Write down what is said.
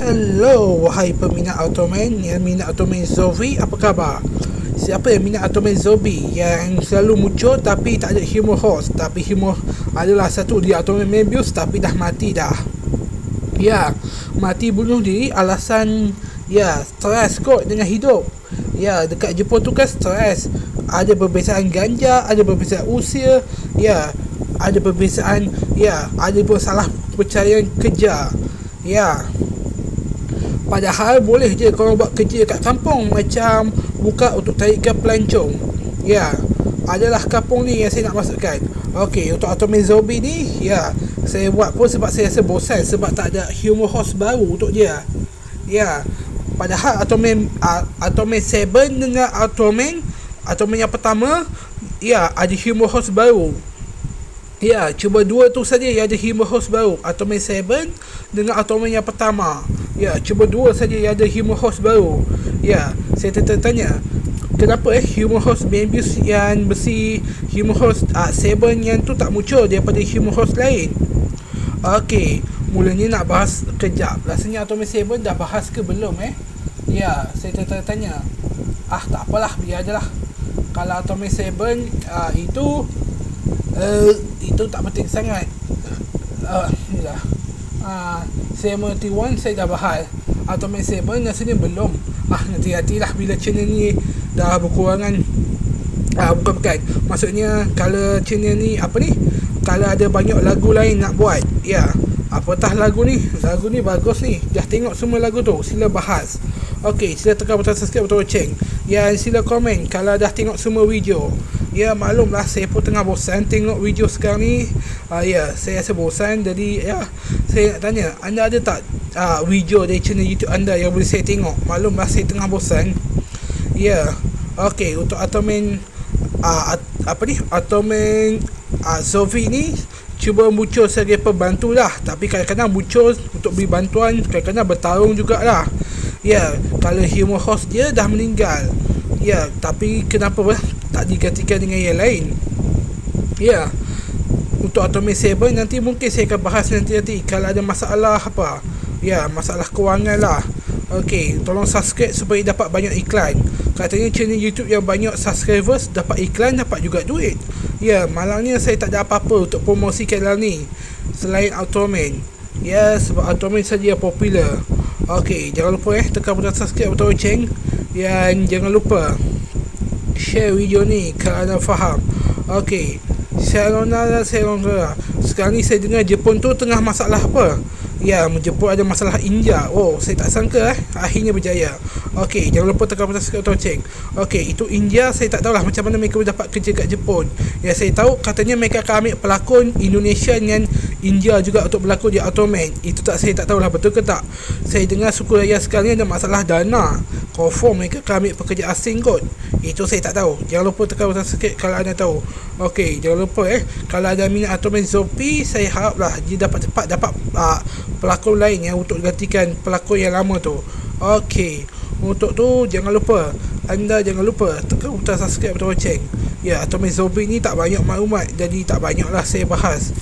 Hello, wahai peminat Ultraman, yang minat Ultraman Zombie, apa khabar? Siapa yang minat Ultraman Zombie yang selalu muncul tapi tak ada humor host, tapi humor adalah satu dia Ultraman Mebius tapi dah mati dah. Ya, mati bunuh diri alasan stres kot dengan hidup. Ya, dekat Jepun tu kan stres. Ada perbezaan ganja, ada perbezaan usia, ada perbezaan, ada pun salah percayaan kerja. Padahal boleh je korang buat kerja kat kampung, macam buka untuk tarikan pelancong. Adalah kampung ni yang saya nak masukkan. Okey, untuk Ultraman Zombie ni, saya buat pun sebab saya rasa bosan, sebab tak ada humor host baru untuk dia. Padahal Ultraman 7 dengan Ultraman yang pertama, ada humor host baru. Cuma dua tu saja yang ada humor host baru, Ultraman 7 dengan Ultraman yang pertama. Cuma dua saja yang ada humor host baru. Saya tertanya, kenapa humor host Mebius yang besi, humor host 7 yang tu tak muncul daripada humor host lain? Okey, mulanya nak bahas kejap. Rasanya Ultraman 7 dah bahas ke belum saya tertanya. Tak apalah, biar je lah. Kalau Ultraman 7 itu tak penting sangat. 71 saya dah bahas. Ultraman 7 rasanya belum. Nanti-nantilah bila channel ni dah berkurangan. Bukan. Maksudnya kalau channel ni kalau ada banyak lagu lain nak buat. Apatah lagu ni bagus ni. Dah tengok semua lagu tu, sila bahas. Okey, sila tekan butang subscribe, butang loceng. Sila komen kalau dah tengok semua video. Maklumlah saya pun tengah bosan tengok video sekarang ni. Saya rasa bosan. Jadi saya nak tanya, anda ada tak video dari channel YouTube anda yang boleh saya tengok? Maklumlah saya tengah bosan. Okey, untuk Ultraman Ultraman Zombie ni cuba muncul sebagai pembantu lah, tapi kadang-kadang muncul untuk beri bantuan, kadang-kadang bertarung jugalah. Kalau humor host dia dah meninggal. Tapi kenapa tak digantikan dengan yang lain? Untuk Ultraman 7 nanti mungkin saya akan bahas nanti kalau ada masalah apa. Masalah kewangan lah. Okey, tolong subscribe supaya dapat banyak iklan. Katanya channel YouTube yang banyak subscribers dapat iklan, dapat juga duit. Malangnya saya tak ada apa-apa untuk promosikan dalam ni selain Ultraman. Sebab Ultraman saja yang popular. Okey, jangan lupa tekan butang subscribe, butang loceng. Dan jangan lupa share video ni kalau anda faham. Okey, sayonara. Sekarang ni saya dengar Jepun tu tengah masalah apa? Jepun ada masalah India. Saya tak sangka akhirnya berjaya. Okey, jangan lupa tekan butang subscribe, butang loceng. Okey, itu India saya tak tahulah macam mana mereka boleh dapat kerja kat Jepun. Saya tahu katanya mereka akan ambil pelakon Indonesia dengan India juga untuk berlakon di Ultraman. Itu saya tak tahulah betul ke tak. Saya dengar suku raya sekarang ni ada masalah dana. Confirm mereka akan ambil pekerja asing kot. Itu saya tak tahu. Jangan lupa tekan butang subscribe kalau anda tahu. Okey, jangan lupa kalau ada minat Ultraman Zombie, saya haraplah dia dapat cepat dapat pelakon lain untuk gantikan pelakon yang lama tu. Okey, untuk tu jangan lupa tekan butang subscribe, butang loceng. Ultraman Zombie ni tak banyak maklumat, jadi tak banyaklah saya bahas.